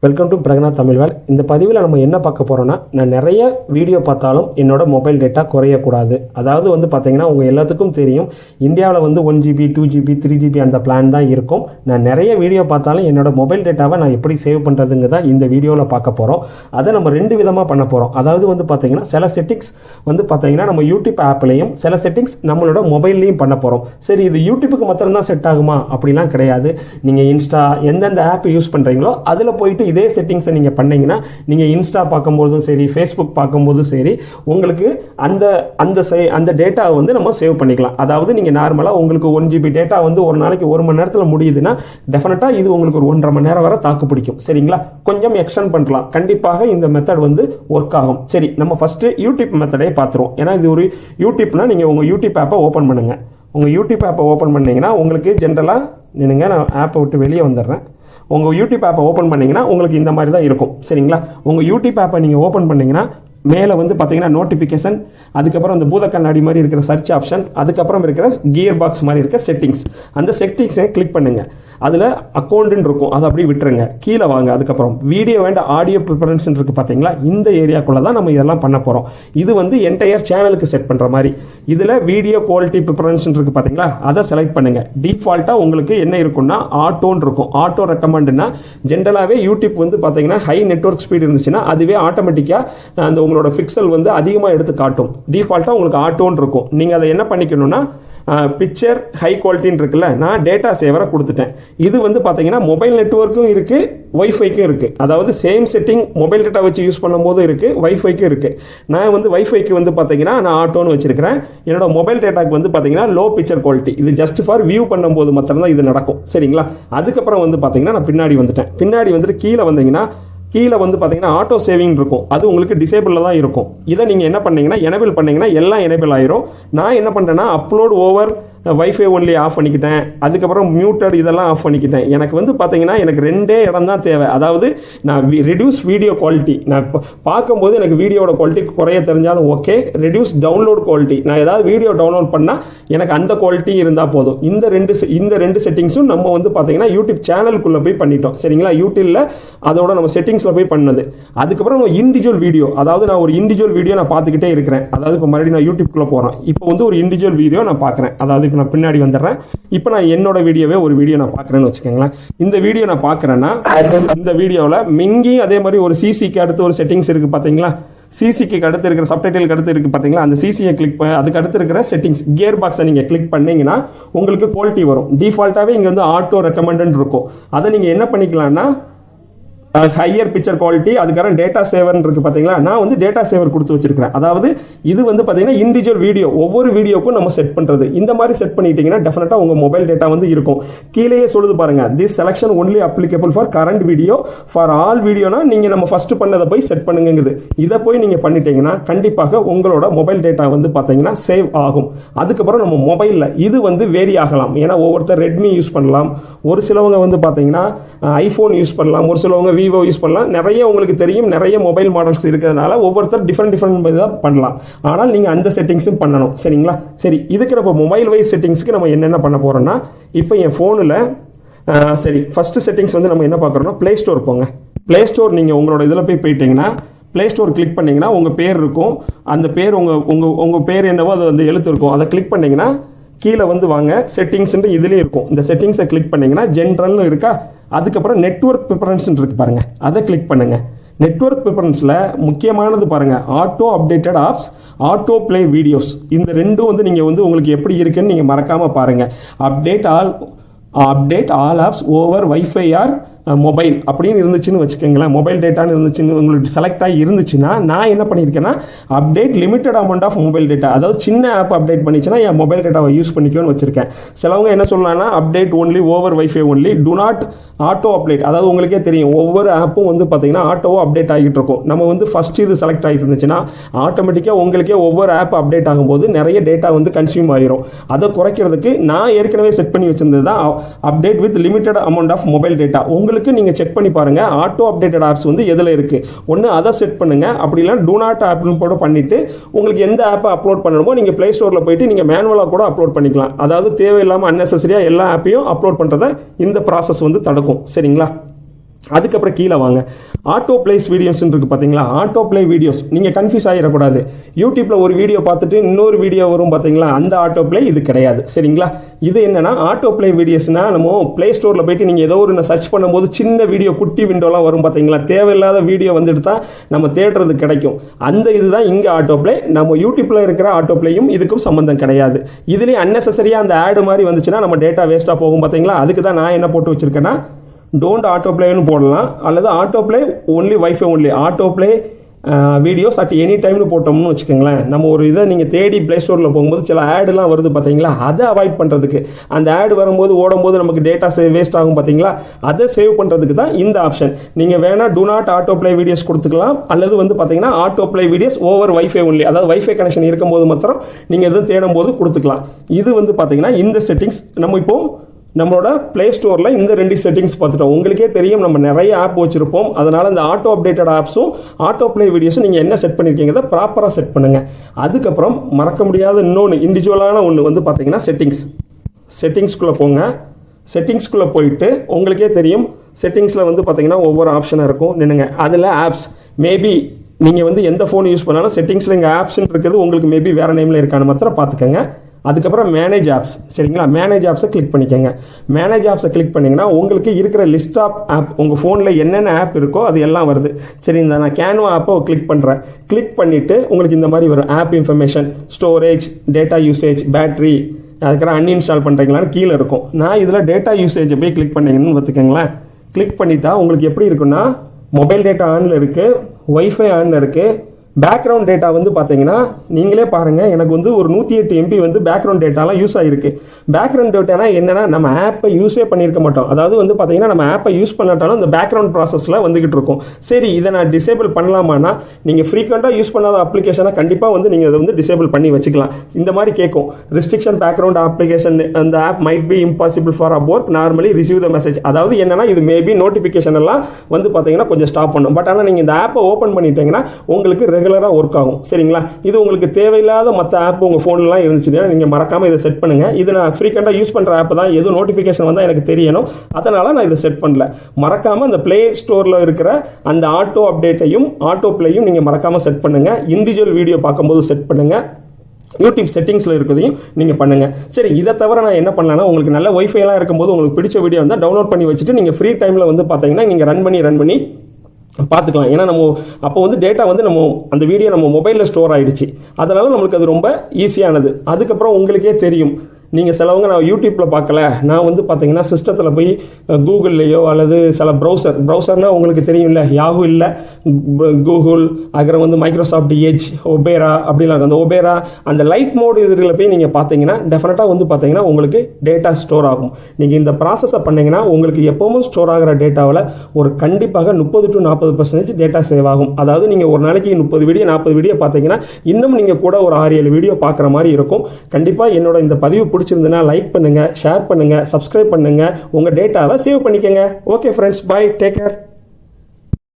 Welcome to பிரகனா Tamilvel. இந்த பதிவில் நம்ம என்ன பார்க்க போகிறோன்னா, நான் நிறைய வீடியோ பார்த்தாலும் என்னோட மொபைல் டேட்டா குறையக்கூடாது. அதாவது பார்த்தீங்கன்னா உங்கள் எல்லாத்துக்கும் தெரியும், இந்தியாவில் 1 GB 2 GB 3 GB அந்த பிளான் தான் இருக்கும். நான் நிறைய வீடியோ பார்த்தாலும் என்னோட மொபைல் டேட்டாவை நான் எப்படி சேவ் பண்ணுறதுங்க தான் இந்த வீடியோவில் பார்க்க போகிறோம். அதை நம்ம 2 விதமாக பண்ண போகிறோம். அதாவது பார்த்தீங்கன்னா சில செட்டிங்ஸ் பார்த்தீங்கன்னா நம்ம யூடியூப் ஆப்லேயும், சில செட்டிங்ஸ் நம்மளோட மொபைல்லையும் பண்ண போகிறோம். சரி, இது யூடியூப்புக்கு மாத்திரம் தான் செட் ஆகுமா? அப்படிலாம் கிடையாது. நீங்கள் இன்ஸ்டா எந்தெந்த ஆப் யூஸ் பண்ணுறீங்களோ அதில் போயிட்டு இதே செட்டிங்ஸை நீங்கள் பண்ணீங்கன்னா, நீங்கள் இன்ஸ்டா பார்க்கும்போதும் சரி, ஃபேஸ்புக் பார்க்கும்போதும் சரி, உங்களுக்கு அந்த டேட்டாவை நம்ம சேவ் பண்ணிக்கலாம். அதாவது நீங்கள் நார்மலாக உங்களுக்கு 1 GB டேட்டா ஒரு நாளைக்கு 1 மணி நேரத்தில் முடியுதுன்னா, டெஃபினட்டாக இது உங்களுக்கு ஒரு 1.5 மணி நேரம் வரை தாக்கு பிடிக்கும். சரிங்களா? கொஞ்சம் எக்ஸ்டெண்ட் பண்ணலாம். கண்டிப்பாக இந்த மெத்தட் ஒர்க் ஆகும். சரி, நம்ம ஃபஸ்ட்டு யூடியூப் மெத்தடே பார்த்துருவோம். ஏன்னா இது ஒரு யூடியூப்னா நீங்கள் உங்கள் யூடியூப் ஆப்பை ஓப்பன் பண்ணுங்க. உங்கள் யூடியூப் ஆப்பை ஓப்பன் பண்ணிங்கன்னா உங்களுக்கு ஜென்ரலாக நான் ஆப்பை விட்டு வெளியே வந்துடுறேன். உங்கள் யூடியூப் ஆப்பை ஓப்பன் பண்ணிங்கன்னா உங்களுக்கு இந்த மாதிரி தான் இருக்கும். சரிங்களா? உங்கள் யூடியூப் ஆப்பை நீங்கள் ஓப்பன் பண்ணிங்கன்னா மேலே பார்த்தீங்கன்னா நோட்டிஃபிகேஷன், அதுக்கப்புறம் அந்த பூத கண்ணாடி மாதிரி இருக்கிற சர்ச் ஆப்ஷன், அதுக்கப்புறம் இருக்கிற கியர் பாக்ஸ் மாதிரி இருக்க செட்டிங்ஸ். அந்த செட்டிங்ஸை கிளிக் பண்ணுங்கள். அதில் அக்கௌண்ட்டுன்னு இருக்கும், அதை அப்படியே விட்டுருங்க. கீழே வாங்க. அதுக்கப்புறம் வீடியோ அண்ட் ஆடியோ ப்ரிஃபரன்ஸ் இருக்குது பார்த்தீங்களா? இந்த ஏரியாக்குள்ளே தான் நம்ம இதெல்லாம் பண்ண போகிறோம். இது என்டையர் சேனலுக்கு செட் பண்ணுற மாதிரி. இதில் வீடியோ குவாலிட்டி ப்ரிஃபரன்ஸ் இருக்குது பார்த்தீங்களா? அதை செலக்ட் பண்ணுங்கள். டிஃபால்ட்டாக உங்களுக்கு என்ன இருக்குன்னா ஆட்டோன்னு இருக்கும். ஆட்டோ ரெக்கமெண்டுன்னா ஜென்ரலாகவே யூடியூப் பார்த்தீங்கன்னா ஹை நெட்வொர்க் ஸ்பீட் இருந்துச்சுன்னா அதுவே ஆட்டோமேட்டிக்காக அந்த உங்களோட பிக்சல் அதிகமாக எடுத்து காட்டும். டிஃபால்ட்டாக உங்களுக்கு ஆட்டோன்னு இருக்கும். நீங்கள் அதை என்ன பண்ணிக்கணும்னா, பிக்சர் ஹை குவாலிட்டின்னு இருக்குல்ல, நான் டேட்டா சேவரை கொடுத்துட்டேன். இது பார்த்தீங்கன்னா மொபைல் நெட்வொர்க்கும் இருக்குது, வைஃபைக்கும் இருக்குது. அதாவது சேம் செட்டிங் மொபைல் டேட்டா வச்சு யூஸ் பண்ணும்போது இருக்குது, வைஃபைக்கும் இருக்குது. நான் வைஃபைக்கு பார்த்தீங்கன்னா நான் ஆட்டோன்னு வச்சிருக்கிறேன். என்னோட மொபைல் டேட்டாக்கு பார்த்தீங்கன்னா லோ பிக்சர் குவாலிட்டி. இது ஜஸ்ட் ஃபார் வியூ பண்ணும்போது மட்டும்தான் இது நடக்கும். சரிங்களா? அதுக்கப்புறம் பார்த்தீங்கன்னா நான் பின்னாடி வந்துட்டேன். பின்னாடி கீழே வந்தீங்கன்னா கீழே பார்த்தீங்கன்னா ஆட்டோ சேவிங் இருக்கும். அது உங்களுக்கு டிசேபிளில் தான் இருக்கும். இதை நீங்கள் என்ன பண்ணீங்கன்னா எனேபிள் பண்ணீங்கன்னா எல்லாம் எனேபிள் ஆயிரும். நான் என்ன பண்ணுறேன்னா upload over wifi only off பண்ணிக்கிட்டேன். அதுக்கப்புறம் மியூட்டட் இதெல்லாம் ஆஃப் பண்ணிக்கிட்டேன். எனக்கு பார்த்தீங்கன்னா எனக்கு 2 இடம் தான் தேவை. அதாவது நான் ரெடியூஸ் வீடியோ குவாலிட்டி, நான் பார்க்கும்போது எனக்கு வீடியோட குவாலிட்டி குறைய தெரிஞ்சாலும் ஓகே. ரெடியூஸ் டவுன்லோட் குவாலிட்டி, நான் ஏதாவது வீடியோ டவுன்லோட் பண்ணால் எனக்கு அந்த குவாலிட்டி இருந்தால் போதும். இந்த ரெண்டு செட்டிங்ஸும் நம்ம பார்த்தீங்கன்னா யூடியூப் சேனலுக்குள்ளே போய் பண்ணிட்டோம். சரிங்களா? யூடியூப்பில் அதோட நம்ம செட்டிங்ஸில் போய் பண்ணது. அதுக்கப்புறம் நம்ம இண்டிவிஜுவல் வீடியோ, அதாவது நான் ஒரு இண்டிவிஜுவல் வீடியோ நான் பார்த்துக்கிட்டே இருக்கிறேன். அதாவது இப்போ மறுபடியும் நான் யூடியூப்குள்ளே போகிறேன். இப்போ ஒரு இண்டிவிஜுவல் வீடியோ நான் பார்க்குறேன். அதாவது இப்போ நான் பின்னாடி வந்துடுறேன். இப்போ நான் என்னோட வீடியோவே ஒரு வீடியோ நான் பார்க்குறேன்னு வச்சுக்கோங்களேன். இந்த வீடியோ நான் பார்க்குறேன்னா இந்த வீடியோவில் மிங்கி அதே மாதிரி ஒரு சிசிக்கு அடுத்து ஒரு செட்டிங்ஸ் இருக்குது பார்த்தீங்களா? சிசிக்கு அடுத்து இருக்கிற சப்டைட்டிலுக்கு அடுத்து இருக்குது பார்த்தீங்களா? அந்த சிசியை கிளிக் பண்ணி அதுக்கு அடுத்து இருக்கிற செட்டிங்ஸ் கியர் பாக்ஸை நீங்கள் கிளிக் பண்ணீங்கன்னா உங்களுக்கு குவாலிட்டி வரும். டிஃபால்ட்டாகவே இங்கே ஆட்டோ ரெக்கமெண்டட் இருக்கும். அதை நீங்கள் என்ன பண்ணிக்கலாம்னா ஹையர் பிக்சர் குவாலிட்டி, அதுக்கப்புறம் டேட்டா சேவர் இருக்கு பார்த்தீங்களா? நான் டேட்டா சேவர் கொடுத்து வச்சிருக்கிறேன். அதாவது இது பார்த்தீங்கன்னா இண்டிவிஜுவல் வீடியோ, ஒவ்வொரு வீடியோக்கும் நம்ம செட் பண்ணுறது. இந்த மாதிரி செட் பண்ணிட்டீங்கன்னா டெஃபினட்டாக உங்கள் மொபைல் டேட்டா இருக்கும். கீழே சொல்லுது பாருங்க, this selection only applicable for current video, for all வீடியோனா நீங்கள் நம்ம ஃபர்ஸ்ட் பண்ணதை போய் செட் பண்ணுங்கிறது. இதை போய் நீங்கள் பண்ணிட்டீங்கன்னா கண்டிப்பாக உங்களோட மொபைல் டேட்டா பார்த்தீங்கன்னா சேவ் ஆகும். அதுக்கப்புறம் நம்ம மொபைலில் இது வேரி ஆகலாம். ஏன்னா ஒவ்வொருத்தர் ரெட்மி யூஸ் பண்ணலாம், ஒரு சிலவங்க பார்த்தீங்கன்னா ஐஃபோன் யூஸ் பண்ணலாம், ஒரு சிலவங்க விவோ யூஸ் பண்ணலாம். நிறைய உங்களுக்கு தெரியும், நிறைய மொபைல் மாடல்ஸ் இருக்கிறதுனால ஒவ்வொருத்தர் டிஃப்ரெண்ட் தான் பண்ணலாம். ஆனால் நீங்கள் அந்த செட்டிங்ஸும் பண்ணணும். சரிங்களா? சரி, இதுக்கு நம்ம மொபைல் வைஸ் செட்டிங்ஸ்க்கு நம்ம என்னென்ன பண்ண போகிறோம்னா, இப்போ என் ஃபோனில் சரி ஃபஸ்ட்டு செட்டிங்ஸ் நம்ம என்ன பார்க்குறோம்னா ப்ளே ஸ்டோர் போங்க. ப்ளே ஸ்டோர் நீங்கள் உங்களோட இதில் போயிட்டீங்கன்னா ப்ளே ஸ்டோர் கிளிக் பண்ணிங்கன்னா உங்கள் பேர் இருக்கும். அந்த பேர் உங்கள் பேர் என்னவோ அது எழுத்து இருக்கும். அதை கிளிக் பண்ணிங்கன்னா கீழே வாங்க, செட்டிங்ஸ்ன்ட்டு இதுலேயும் இருக்கும். இந்த செட்டிங்ஸை கிளிக் பண்ணிங்கன்னா ஜென்ரல்னு இருக்கா? அதுக்கப்புறம் நெட்வொர்க் ப்ரிஃபரன்ஸ் இருக்கு பாருங்கள், அதை கிளிக் பண்ணுங்கள். நெட்வொர்க் ப்ரிஃபரன்ஸில் முக்கியமானது பாருங்கள், auto updated apps, auto play videos. இந்த ரெண்டும் நீங்கள் உங்களுக்கு எப்படி இருக்குன்னு நீங்கள் மறக்காமல் பாருங்கள். Update all apps over wifi or mobile அப்படின்னு இருந்துச்சுன்னு வச்சுக்கோங்களேன். மொபைல் டேட்டான்னு இருந்துச்சுன்னு உங்களுக்கு செலக்ட் ஆகி இருந்துச்சுன்னா நான் என்ன பண்ணியிருக்கேன்னா update limited amount of mobile data, அதாவது சின்ன ஆப் அப்டேட் பண்ணிச்சுன்னா என் மொபைல் டேட்டாவை யூஸ் பண்ணிக்கணும்னு வச்சிருக்கேன். சிலவங்க என்ன சொல்லலாம்னா update only over wifi only, do not auto update. அதாவது உங்களுக்கே தெரியும் ஒவ்வொரு ஆப்பும் பார்த்தீங்கன்னா ஆட்டோவோ அப்டேட் ஆகிட்டு இருக்கும். நம்ம ஃபர்ஸ்ட் இது செலக்ட் ஆகிட்டு இருந்துச்சுன்னா ஆட்டோமேட்டிக்காக உங்களுக்கே ஒவ்வொரு ஆப் அப்டேட் ஆகும்போது நிறைய டேட்டா கன்சியூம் ஆகிரும். அதை குறைக்கிறதுக்கு நான் ஏற்கனவே செட் பண்ணி வச்சிருந்தது தான் update with limited amount of mobile data. உங்களுக்கு நீங்க செக் பண்ணி பாருங்க ஆட்டோ அப்டேட்டட் ஆப்ஸ் எதுல இருக்கு. ஒன்னு அதை செட் பண்ணுங்க, அப்படி இல்லைன்னா டூ நாட் ஆப்னு போட பண்ணிட்டு உங்களுக்கு எந்த ஆப்பை அப்லோட் பண்ணணுமோ நீங்க பிளே ஸ்டோர்ல போயிட்டு நீங்க மேனுவலா கூட அப்லோட் பண்ணிக்கலாம். அதாவது தேவையில்லாம அன்னெசரியா எல்லா ஆப்பையும் அப்லோட் பண்றதை இந்த ப்ராசஸ் தடுக்கும். சரிங்களா? அதுக்கப்புறம் கீழே வாங்க, ஆட்டோ பிளேஸ் வீடியோஸ் இருக்குது பார்த்தீங்களா. ஆட்டோ பிளே வீடியோஸ் நீங்கள் கன்ஃபியூஸ் ஆகிடக்கூடாது. யூடியூப்பில் ஒரு வீடியோ பார்த்துட்டு இன்னொரு வீடியோ வரும் பார்த்தீங்களா, அந்த ஆட்டோ பிளே இது கிடையாது. சரிங்களா, இது என்னன்னா ஆட்டோ பிளே வீடியோஸ்னால் நம்ம ப்ளே ஸ்டோரில் போயிட்டு நீங்கள் ஏதோ ஒரு சர்ச் பண்ணும்போது சின்ன வீடியோ குட்டி விண்டோலாம் வரும் பார்த்தீங்களா, தேவையில்லாத வீடியோ வந்துட்டு தான் நம்ம தேடுறது கிடைக்கும். அந்த இதுதான் இங்கே ஆட்டோ பிளே. நம்ம யூடியூப்பில் இருக்கிற ஆட்டோ பிளேயும் இதுக்கும் சம்மந்தம் கிடையாது. இதுலேயும் அன்னெசரியாக அந்த ஆடு மாதிரி வந்துச்சுன்னா நம்ம டேட்டா வேஸ்ட்டாக போகும் பார்த்தீங்களா. அதுக்கு தான் நான் என்ன போட்டு வச்சுருக்கேன்னா, டோன்ட் ஆட்டோ பிளேன்னு போடலாம், அல்லது auto play only wifi only auto play videos at any டைம்னு போட்டோம்னு வச்சுக்கோங்களேன். நம்ம ஒரு இதை நீங்கள் தேடி ப்ளே ஸ்டோரில் போகும்போது சில ஆடுலாம் வருது பார்த்தீங்களா, அதை அவாய்ட் பண்ணுறதுக்கு, அந்த ஆடு வரும்போது ஓடும்போது நமக்கு டேட்டா வேஸ்ட் ஆகும் பார்த்தீங்களா, அதை சேவ் பண்ணுறதுக்கு தான் இந்த ஆப்ஷன். நீங்கள் வேணால் do not auto play videos கொடுத்துக்கலாம், அல்லது வந்து பார்த்தீங்கன்னா auto play videos over wifi only, அதாவது வைஃபை கனெக்ஷன் இருக்கும்போது மாத்திரம் நீங்கள் எதுவும் தேடும் போது கொடுத்துக்கலாம். இது வந்து பார்த்தீங்கன்னா இந்த செட்டிங்ஸ் நம்ம இப்போ நம்மளோட ப்ளே ஸ்டோரில் இந்த 2 செட்டிங்ஸ் பார்த்துட்டோம். உங்களுக்கே தெரியும் நம்ம நிறைய ஆப் வச்சுருப்போம். அதனால் இந்த ஆட்டோ அப்டேட்டட் ஆப்ஸும் ஆட்டோ ப்ளே வீடியோஸும் நீங்கள் என்ன செட் பண்ணியிருக்கீங்கிறத ப்ராப்பராக செட் பண்ணுங்கள். அதுக்கப்புறம் மறக்க முடியாத இன்னொன்று இண்டிவிஜுவலான ஒன்று வந்து பார்த்தீங்கன்னா செட்டிங்ஸ்குள்ளே போங்க. செட்டிங்ஸ்குள்ளே போயிட்டு உங்களுக்கே தெரியும் செட்டிங்ஸில் வந்து பார்த்தீங்கன்னா ஒவ்வொரு ஆப்ஷனாக இருக்கும். நின்னுங்க, அதில் ஆப்ஸ் மேபி நீங்கள் வந்து எந்த ஃபோன் யூஸ் பண்ணாலும் செட்டிங்ஸில் இங்கே ஆப்ஷன் இருக்குது, உங்களுக்கு மேபி வேறு நேமில் இருக்கான்னு மாத்திரம் பார்த்துக்கோங்க. அதுக்கப்புறம் மேனேஜ் ஆப்ஸ். சரிங்களா, மேனேஜ் ஆப்ஸை கிளிக் பண்ணிக்கோங்க. மேனேஜ் ஆப்ஸை கிளிக் பண்ணிங்கன்னா உங்களுக்கு இருக்கிற லிஸ்ட் ஆஃப் ஆப், உங்கள் ஃபோனில் என்னென்ன ஆப் இருக்கோ அது எல்லாம் வருது. சரி, இந்த நான் கேன்வா ஆப்பை கிளிக் பண்ணுறேன். கிளிக் பண்ணிவிட்டு உங்களுக்கு இந்த மாதிரி வரும் app information, storage, data usage, battery, அதுக்கப்புறம் அன்இன்ஸ்டால் பண்ணுறீங்களான்னு கீழே இருக்கும். நான் இதில் டேட்டா யூசேஜை போய் கிளிக் பண்ணிங்கன்னு பார்த்துக்கோங்களேன். கிளிக் பண்ணிட்டா உங்களுக்கு எப்படி இருக்குன்னா, மொபைல் டேட்டா ஆனில் இருக்குது, ஒய்ஃபை ஆனில் இருக்குது. பேக்ரவுண்ட் டேட்டா வந்து பார்த்தீங்கன்னா நீங்களே பாருங்கள், எனக்கு வந்து ஒரு 108 MB வந்து பேக்ரவுண்ட் டேட்டாலாம் யூஸ் ஆகிருக்கு. பேக்ரவுண்ட் டேட்டானா என்னென்னா நம்ம ஆப்பை யூஸே பண்ணியிருக்க மாட்டோம். அதாவது வந்து பார்த்தீங்கன்னா நம்ம ஆப்பை யூஸ் பண்ணாட்டாலும் இந்த பேக்ரவுண்ட் ப்ராசஸில் வந்துகிட்டு இருக்கும். சரி, இதை நான் டிசேபிள் பண்ணலாமான்னா நீங்கள் ஃப்ரீக்வெண்ட்டாக யூஸ் பண்ணாத அப்ளிகேஷனை கண்டிப்பாக வந்து நீங்கள் அதை வந்து டிசேபிள் பண்ணி வச்சுக்கலாம். இந்த மாதிரி கேட்கும், ரிஸ்ட்ரிக்ஷன் பேக்ரவுண்ட் அப்ளிகேஷன் அந்த app might be impossible for a work normally receive the message. அதாவது என்னன்னா இது மேபி நோட்டிஃபிகேஷன் எல்லாம் வந்து பார்த்தீங்கன்னா கொஞ்சம் ஸ்டாப் பண்ணும். பட் ஆனால் நீங்கள் இந்த ஆப்பை ஓப்பன் பண்ணிட்டீங்கன்னா உங்களுக்கு ரெகுலராக ஒர்க் ஆகும். சரிங்களா, இது உங்களுக்கு தேவையில்லாத மற்ற ஆப் உங்கள் ஃபோன்லாம் இருந்துச்சுன்னா நீங்கள் மறக்காமல் இதை செட் பண்ணுங்கள். இது நான் ஃப்ரீக்வெண்ட்டாக யூஸ் பண்ணுற ஆப் தான், எதுவும் நோட்டிஃபிகேஷன் வந்தால் எனக்கு தெரியணும், அதனால் நான் இதை செட் பண்ணல. மறக்காமல் அந்த ப்ளே ஸ்டோரில் இருக்கிற அந்த ஆட்டோ அப்டேட்டையும் ஆட்டோ பிளேயும் நீங்கள் மறக்காமல் செட் பண்ணுங்கள். இண்டிவிஜுவல் வீடியோ பார்க்கும்போது செட் பண்ணுங்கள். யூடியூப் செட்டிங்ஸில் இருக்கிறதையும் நீங்கள் பண்ணுங்கள். சரி, இதை தவிர நான் என்ன பண்ணலான்னா, உங்களுக்கு நல்ல ஒய்ஃபைலாம் இருக்கும்போது உங்களுக்கு பிடிச்ச வீடியோ வந்தால் டவுன்லோட் பண்ணி வச்சுட்டு நீங்கள் ஃப்ரீ டைமில் வந்து பார்த்தீங்கன்னா நீங்கள் ரன் பண்ணி பார்த்துக்கலாம். ஏன்னா நம்ம அப்போ வந்து டேட்டா வந்து நம்ம அந்த வீடியோ நம்ம மொபைலில் ஸ்டோர் ஆகிடுச்சு, அதனால் நம்மளுக்கு அது ரொம்ப ஈஸியானது. அதுக்கப்புறம் உங்களுக்கே தெரியும், நீங்கள் சிலவங்க நான் யூடியூப்பில் பார்க்கல, நான் வந்து பார்த்தீங்கன்னா சிஸ்டத்தில் போய் கூகுள்லேயோ அல்லது சில ப்ரௌசர்னால் உங்களுக்கு தெரியும்ல, யாஹூ இல்லை கூகுள், அப்புறம் வந்து மைக்ரோசாஃப்ட் எட்ஜ், ஒபேரா அப்படிலாம் அந்த ஒபேரா அந்த லைட் மோடு இதில் போய் நீங்கள் பார்த்தீங்கன்னா டெஃபினட்டாக வந்து பார்த்தீங்கன்னா உங்களுக்கு டேட்டா ஸ்டோர் ஆகும். நீங்கள் இந்த ப்ராசஸை பண்ணிங்கன்னா உங்களுக்கு எப்போவும் ஸ்டோர் ஆகிற டேட்டாவில் ஒரு கண்டிப்பாக 30 to 40% டேட்டா சேவ் ஆகும். அதாவது நீங்கள் ஒரு நாளைக்கு 30 வீடியோ 40 வீடியோ பார்த்தீங்கன்னா இன்னும் நீங்கள் கூட ஒரு 6-7 வீடியோ பார்க்குற மாதிரி இருக்கும். கண்டிப்பாக என்னோட இந்த பதிவு பிடிச்சிருந்ததுன்னா லைக் பண்ணுங்க, ஷேர் பண்ணுங்க, சப்ஸ்கிரைப் பண்ணுங்க, உங்க டேட்டாவை சேவ் பண்ணிக்கங்க. Okay friends, bye, take care.